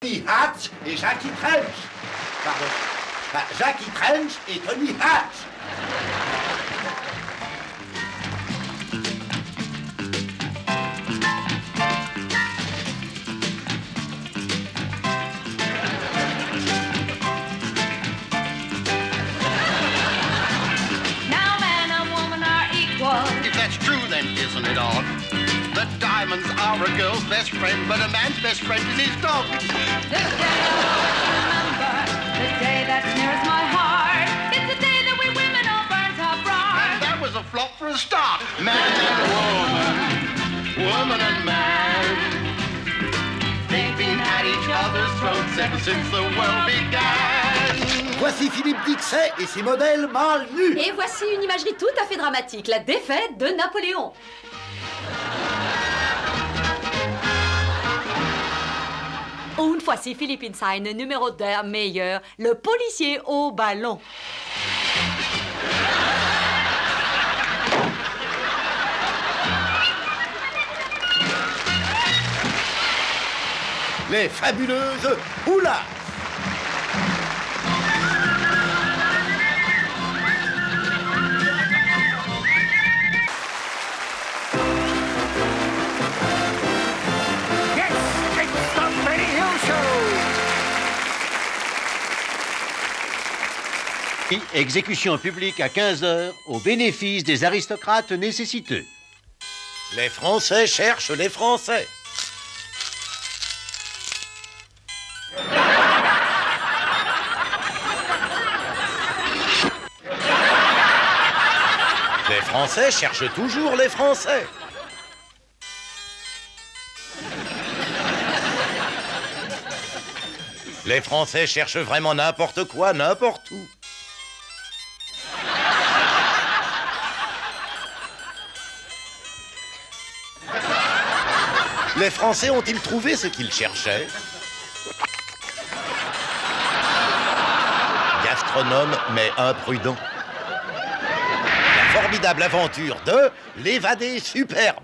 Tony Hatch et Jackie Trench. Pardon. Jackie Trench et Tony Hatch. If that's true, then isn't it odd? That diamonds are a girl's best friend, but a man's best friend is his dog. The day I'll remember, the day that's nearest my heart. It's the day that we women all burnt our bras. And that was a flop for a start. Man and woman, woman and man, they've been at each other's throats ever since the world began. Voici Philippe Dixet et ses modèles mâles nus. Et voici une imagerie tout à fait dramatique, la défaite de Napoléon. Und voici Philippe in seinem numéro der meilleur, le policier au ballon. Les fabuleuses Oulas. Exécution publique à 15h au bénéfice des aristocrates nécessiteux. Les Français cherchent les Français. Les Français cherchent toujours les Français. Les Français cherchent vraiment n'importe quoi, n'importe où. Les Français ont-ils trouvé ce qu'ils cherchaient? Gastronome, mais imprudent. La formidable aventure de l'évadé superbe.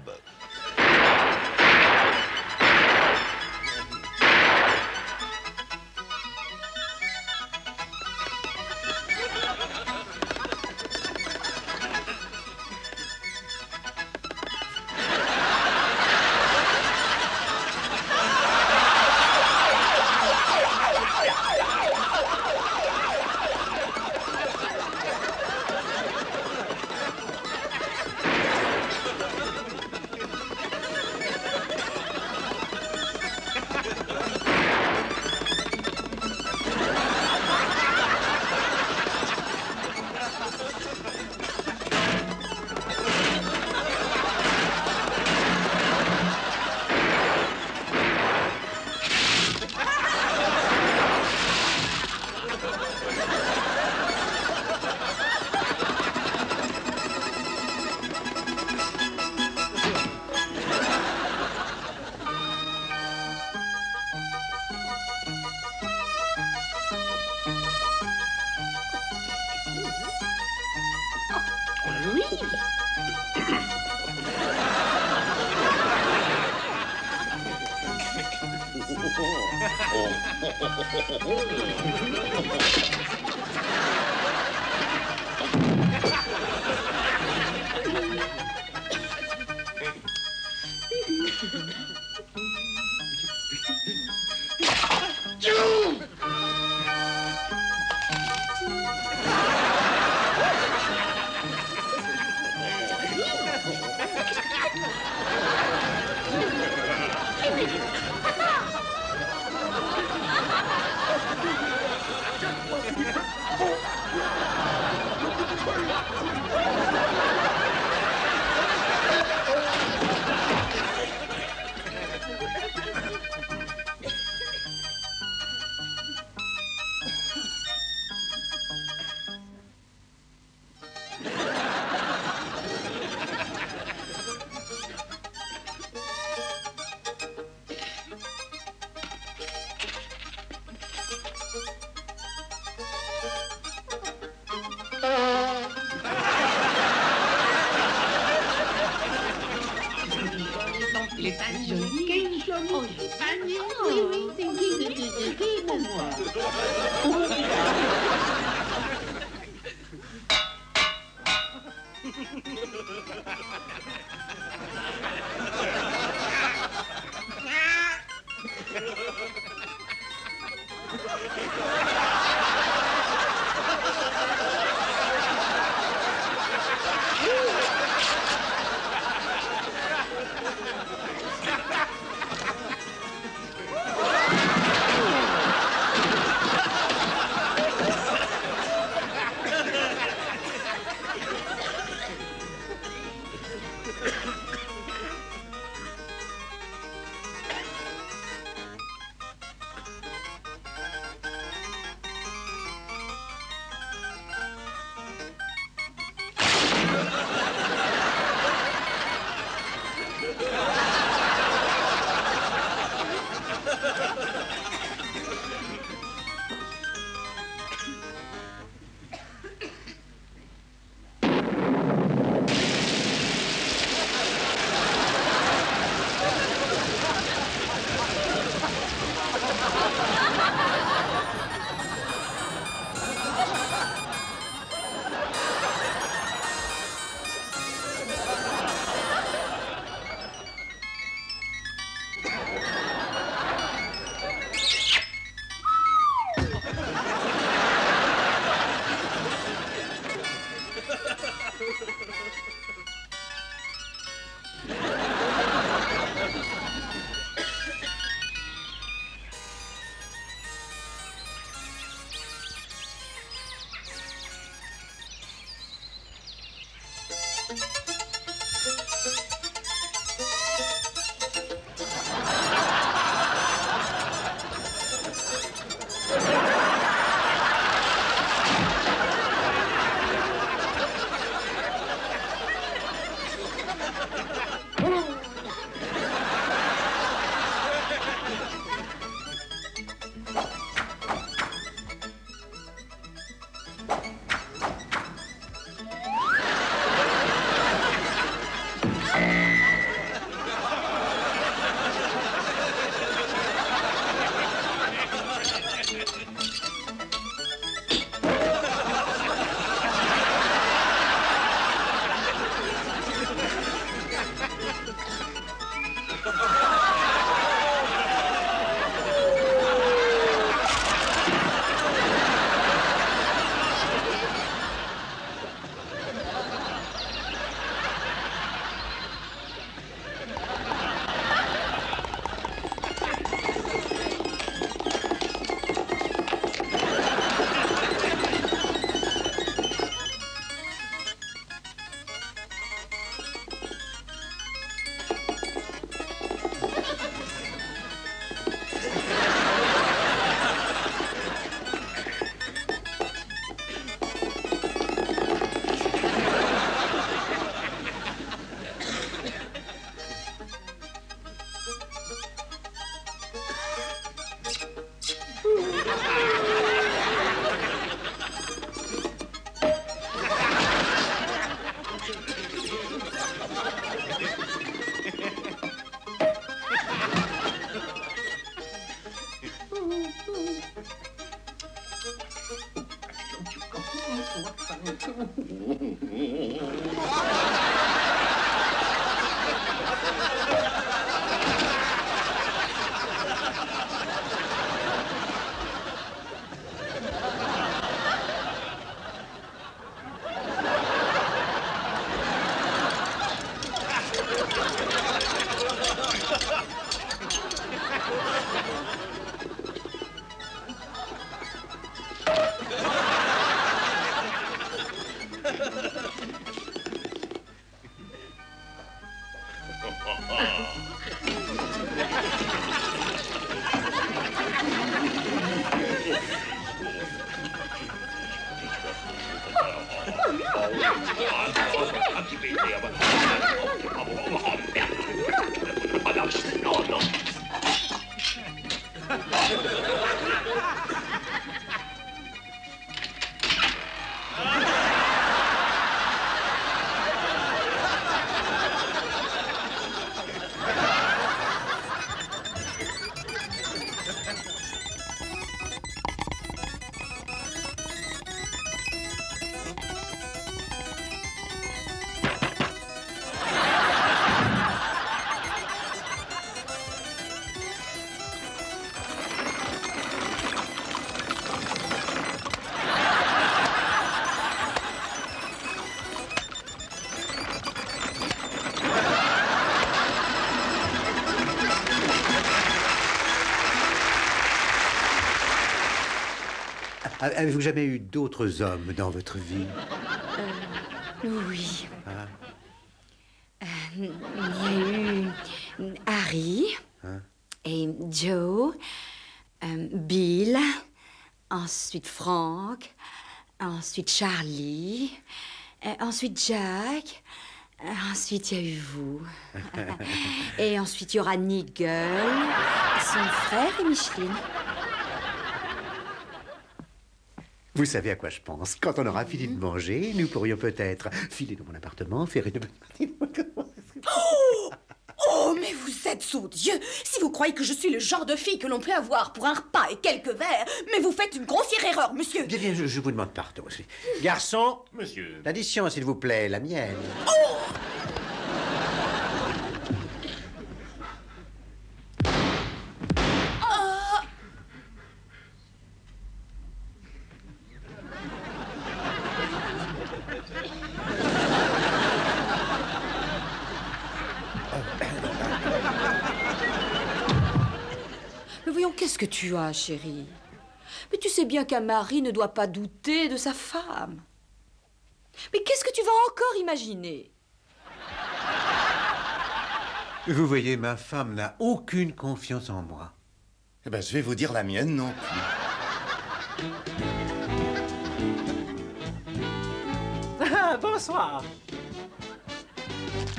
Avez-vous jamais eu d'autres hommes dans votre vie? Oui. Il y a eu Harry et Joe, Bill, ensuite Frank, ensuite Charlie, ensuite Jack, ensuite il y a eu vous. Et ensuite il y aura Nigel, son frère et Micheline. Vous savez à quoi je pense? Quand on aura fini de manger, nous pourrions peut-être filer dans mon appartement, faire une... Oh, mais vous êtes sot-Dieu! Si vous croyez que je suis le genre de fille que l'on peut avoir pour un repas et quelques verres, mais vous faites une grossière erreur, monsieur! Bien, bien, je vous demande pardon. Garçon! Monsieur. L'addition, s'il vous plaît, la mienne. Oh! Qu'est-ce que tu as, chérie? Mais tu sais bien qu'un mari ne doit pas douter de sa femme. Mais qu'est-ce que tu vas encore imaginer? Vous voyez, ma femme n'a aucune confiance en moi. Eh ben, je vais vous dire la mienne non plus. Bonsoir.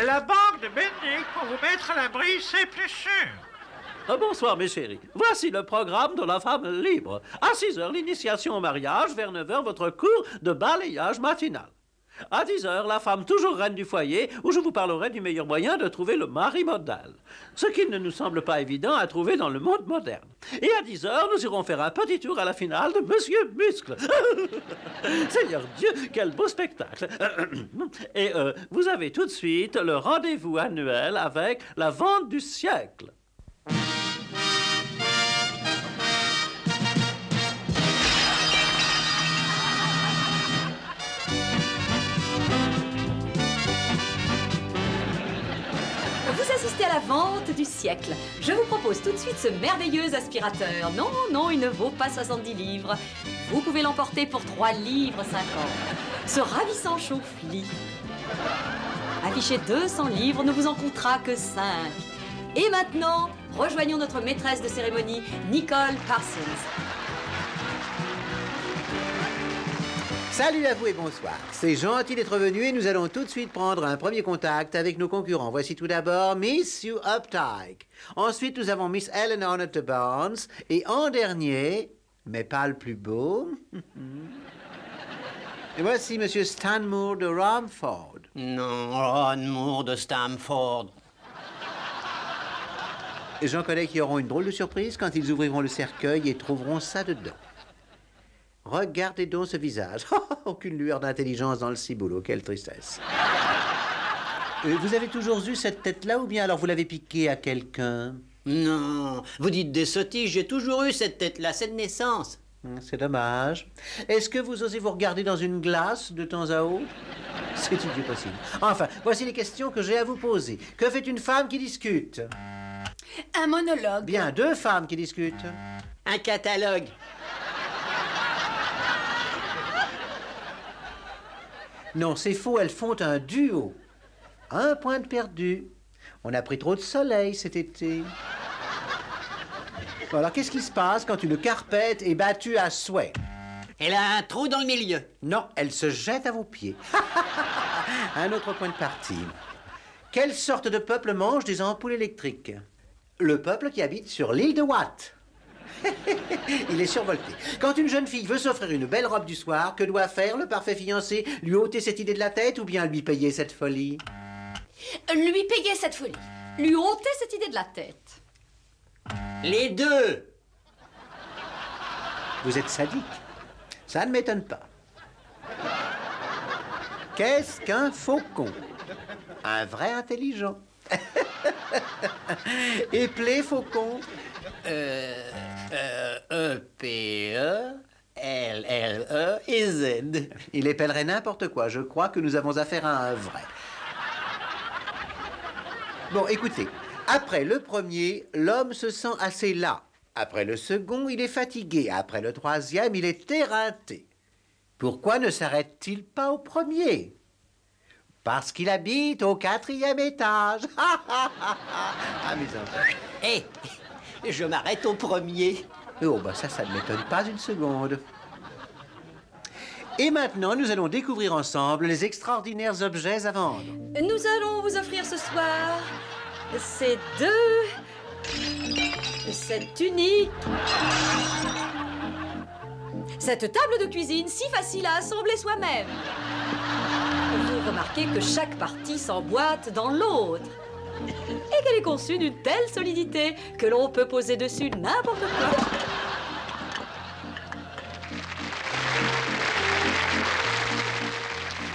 La banque de Bendick pour vous mettre à l'abri, c'est plus sûr. Bonsoir, mes chéris. Voici le programme de la femme libre. À 6 heures, l'initiation au mariage. Vers 9 heures, votre cours de balayage matinal. À 10 heures, la femme toujours reine du foyer, où je vous parlerai du meilleur moyen de trouver le mari modèle. Ce qui ne nous semble pas évident à trouver dans le monde moderne. Et à 10 heures, nous irons faire un petit tour à la finale de Monsieur Muscle. Seigneur Dieu, quel beau spectacle. Et vous avez tout de suite le rendez-vous annuel avec la vente du siècle. Assistez à la vente du siècle. Je vous propose tout de suite ce merveilleux aspirateur. Non, non, il ne vaut pas 70 livres. Vous pouvez l'emporter pour 3 livres 50. Ce ravissant chauffe-lit. Affiché 200 livres, ne vous en coûtera que 5. Et maintenant, rejoignons notre maîtresse de cérémonie, Nicole Parsons. Salut à vous et bonsoir. C'est gentil d'être venu et nous allons tout de suite prendre un premier contact avec nos concurrents. Voici tout d'abord Miss Sue Updike. Ensuite, nous avons Miss Eleanor Nutter Barnes. Et en dernier, mais pas le plus beau. Et voici Monsieur Stanmore de Romford. Non, Ron Moore de Stamford. Et j'en connais qui auront une drôle de surprise quand ils ouvriront le cercueil et trouveront ça dedans. Regardez donc ce visage. Aucune lueur d'intelligence dans le ciboulot. Quelle tristesse. Vous avez toujours eu cette tête-là ou bien alors vous l'avez piquée à quelqu'un? Non, vous dites des sottises, j'ai toujours eu cette tête-là, c'est de naissance. C'est dommage. Est-ce que vous osez vous regarder dans une glace de temps à autre? C'est idiot possible. Enfin, voici les questions que j'ai à vous poser. Que fait une femme qui discute? Un monologue. Bien, deux femmes qui discutent. Un catalogue. Non, c'est faux, elles font un duo. 1 point de perdu. On a pris trop de soleil cet été. Bon, alors, qu'est-ce qui se passe quand une carpette est battue à souhait? Elle a un trou dans le milieu. Non, elle se jette à vos pieds. Un autre point de partie. Quelle sorte de peuple mange des ampoules électriques? Le peuple qui habite sur l'île de Watt. Il est survolté. Quand une jeune fille veut s'offrir une belle robe du soir, que doit faire le parfait fiancé? Lui ôter cette idée de la tête ou bien lui payer cette folie? Lui payer cette folie. Lui ôter cette idée de la tête. Les deux. Vous êtes sadique. Ça ne m'étonne pas. Qu'est-ce qu'un faucon? Un vrai intelligent. Éplé faucon. E-P-E-L-L-E et Z. Il épellerait n'importe quoi. Je crois que nous avons affaire à un vrai. Bon, écoutez. Après le premier, l'homme se sent assez las. Après le second, il est fatigué. Après le troisième, il est éreinté. Pourquoi ne s'arrête-t-il pas au premier? Parce qu'il habite au 4e étage. Amusant. Hé, je m'arrête au premier. Oh, bah ça ne m'étonne pas une seconde. Et maintenant, nous allons découvrir ensemble les extraordinaires objets à vendre. Nous allons vous offrir ce soir ces cette tunique, cette table de cuisine si facile à assembler soi-même. Vous remarquez que chaque partie s'emboîte dans l'autre et qu'elle est conçue d'une telle solidité que l'on peut poser dessus n'importe quoi.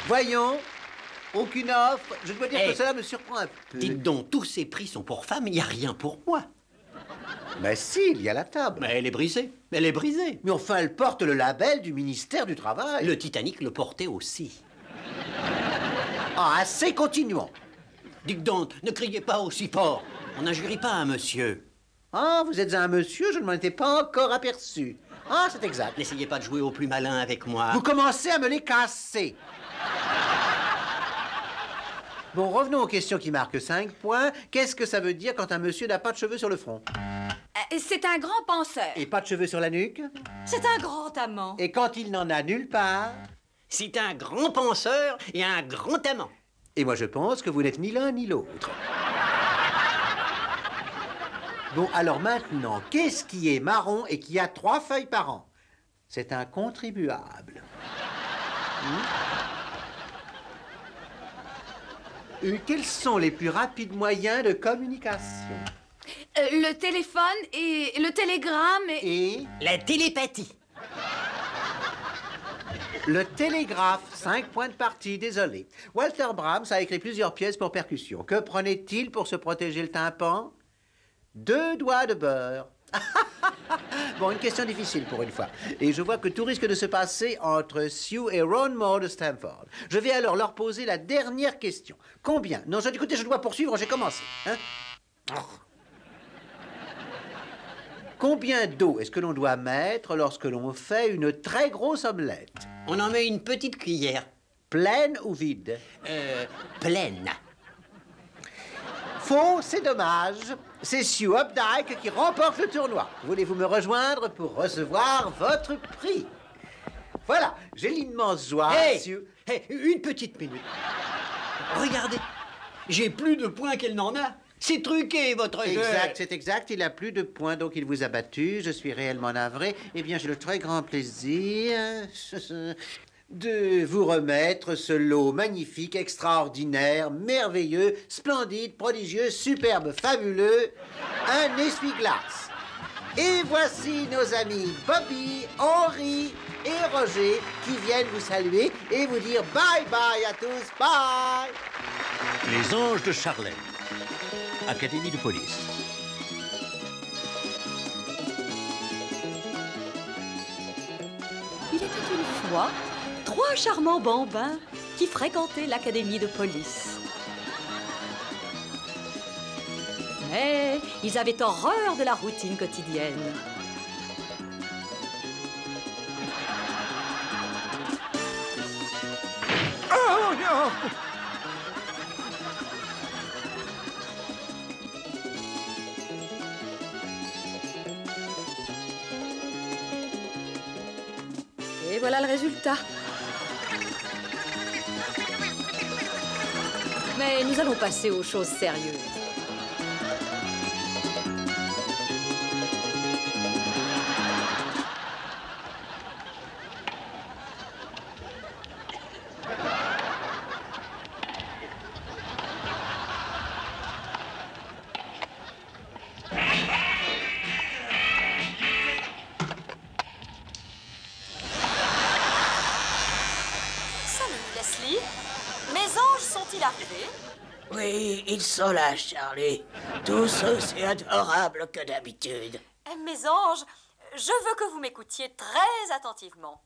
Voyons, aucune offre. Je dois dire Hey, que cela me surprend un peu. Dites donc, tous ces prix sont pour femmes, il n'y a rien pour moi. Mais si, il y a la table. Mais elle est brisée, elle est brisée. Mais enfin, elle porte le label du ministère du Travail. Le Titanic le portait aussi. Ah, assez, continuons. Dites donc, ne criez pas aussi fort. On n'injurie pas un monsieur. Ah, vous êtes un monsieur, je ne m'en étais pas encore aperçu. Ah, c'est exact. N'essayez pas de jouer au plus malin avec moi. Vous commencez à me les casser. Bon, revenons aux questions qui marquent 5 points. Qu'est-ce que ça veut dire quand un monsieur n'a pas de cheveux sur le front? C'est un grand penseur. Et pas de cheveux sur la nuque? C'est un grand amant. Et quand il n'en a nulle part? C'est un grand penseur et un grand amant. Et moi, je pense que vous n'êtes ni l'un ni l'autre. Bon, alors maintenant, qu'est-ce qui est marron et qui a 3 feuilles par an? C'est un contribuable. Quels sont les plus rapides moyens de communication? Le téléphone et le télégramme Et La télépathie. le télégraphe, 5 points de partie, désolé. Walter Brahms a écrit plusieurs pièces pour percussion. Que prenait-il pour se protéger le tympan? 2 doigts de beurre. Bon, une question difficile pour une fois. Et je vois que tout risque de se passer entre Sue et Ron Moore de Stamford. Je vais alors leur poser la dernière question. Combien? Non, écoutez, je dois poursuivre, j'ai commencé. Hein? Combien d'eau est-ce que l'on doit mettre lorsque l'on fait une très grosse omelette? On en met une petite cuillère. Pleine ou vide? Pleine. Faux, c'est dommage. C'est Sue Updike qui remporte le tournoi. Voulez-vous me rejoindre pour recevoir votre prix? Voilà, j'ai l'immense joie, Hey, Sue. hey, une petite minute. Regardez, j'ai plus de points qu'elle n'en a. C'est truqué, votre jeu. Exact, c'est exact. Il a plus de points, donc il vous a battu. Je suis réellement navré. Eh bien, j'ai le très grand plaisir de vous remettre ce lot magnifique, extraordinaire, merveilleux, splendide, prodigieux, superbe, fabuleux, un essuie-glace. Et voici nos amis Bobby, Henri et Roger qui viennent vous saluer et vous dire bye bye à tous, bye. Les Anges de Charlène, Académie de police. Il était une fois 3 charmants bambins qui fréquentaient l'académie de police. Mais ils avaient horreur de la routine quotidienne. Oh non! Et voilà le résultat. Mais nous allons passer aux choses sérieuses. Leslie, mes anges sont-ils arrivés? Oui, ils sont là, Charlie. Tous aussi adorables que d'habitude. Mes anges, je veux que vous m'écoutiez très attentivement.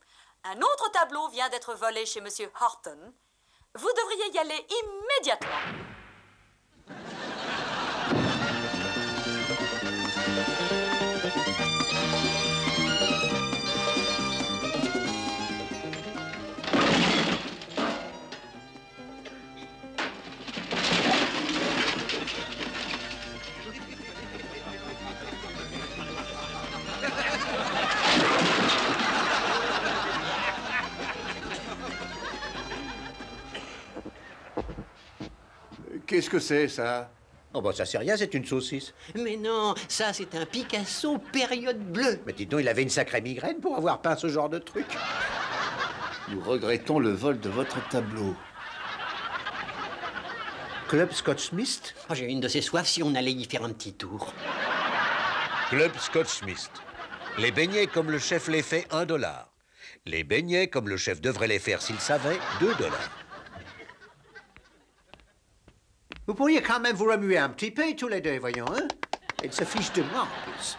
Un autre tableau vient d'être volé chez Monsieur Horton. Vous devriez y aller immédiatement. Qu'est-ce que c'est, ça? Oh, bah, ça c'est rien, c'est une saucisse. Mais non, ça c'est un Picasso période bleue. Mais dis donc, il avait une sacrée migraine pour avoir peint ce genre de truc. Nous regrettons le vol de votre tableau. Club Scotch-Mist? Oh, j'ai une de ces soifs si on allait y faire un petit tour. Club Scotch-Mist. Les beignets comme le chef les fait, $1. Les beignets comme le chef devrait les faire s'il savait, $2. Vous pourriez quand même vous remuer un petit peu, tous les deux, voyons, hein? Ils se fichent de moi, en plus.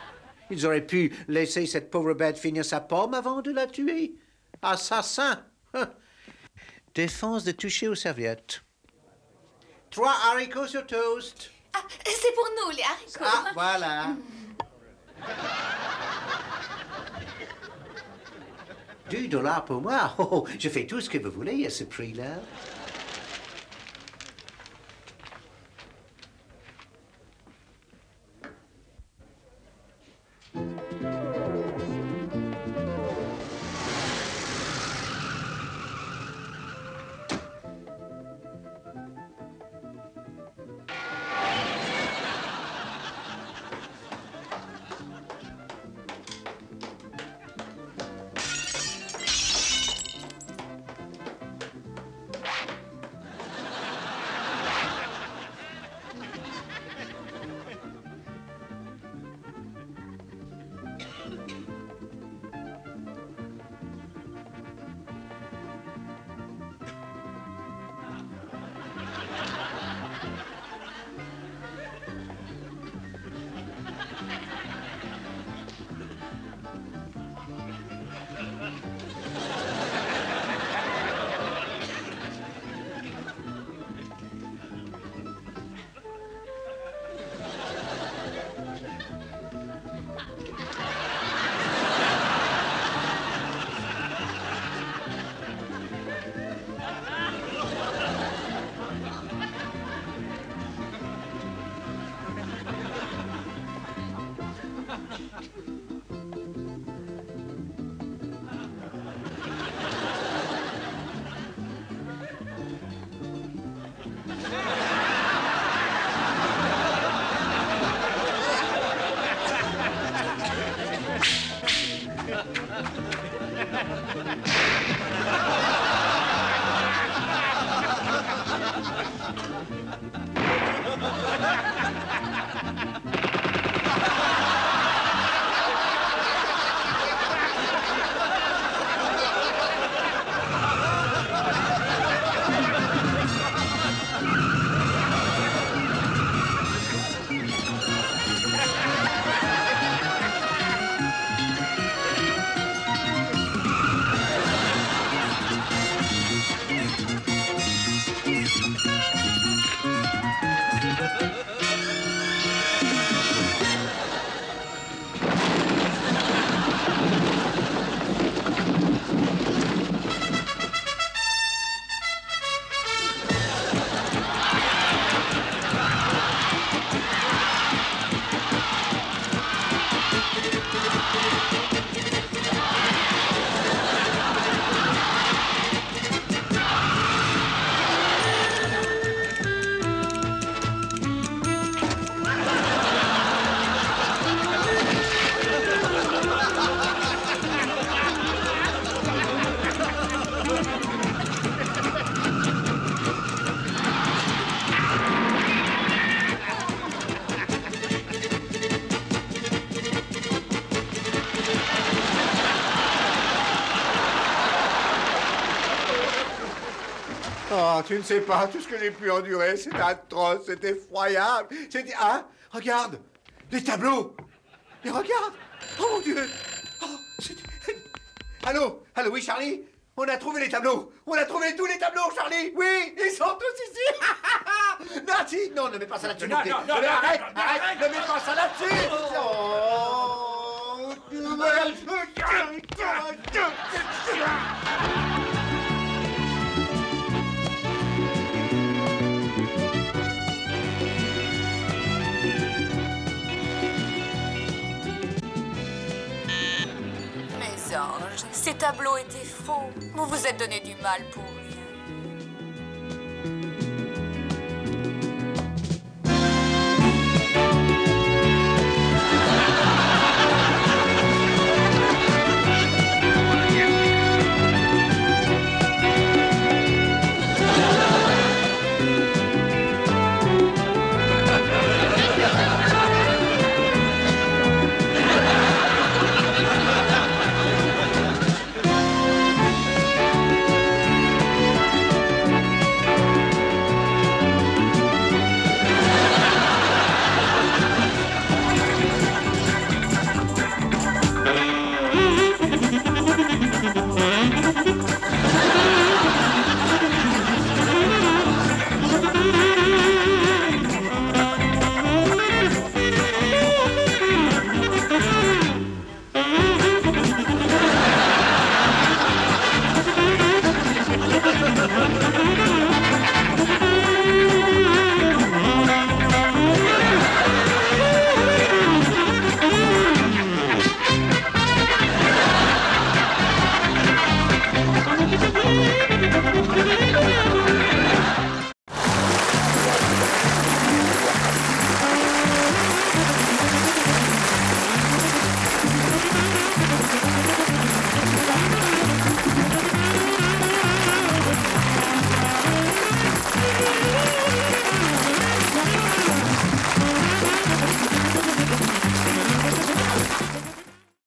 Ils auraient pu laisser cette pauvre bête finir sa pomme avant de la tuer. Assassin! Défense de toucher aux serviettes. 3 haricots sur toast. Ah, c'est pour nous, les haricots. Ah, voilà. $2 pour moi. Oh, je fais tout ce que vous voulez à ce prix-là. Oh, tu ne sais pas tout ce que j'ai pu endurer. C'est atroce, c'est effroyable. C'était... Hein? Regarde, les tableaux. Et regarde. Oh mon Dieu. Oh, allô? Allô, oui, Charlie? On a trouvé les tableaux. On a trouvé tous les tableaux, Charlie. Oui, ils sont tous ici. Nancy, non, ne mets pas ça là-dessus. Non, arrête, ne mets pas ça là-dessus. Mes anges, ces tableaux étaient faux. Vous vous êtes donné du mal pour rien. Thank you.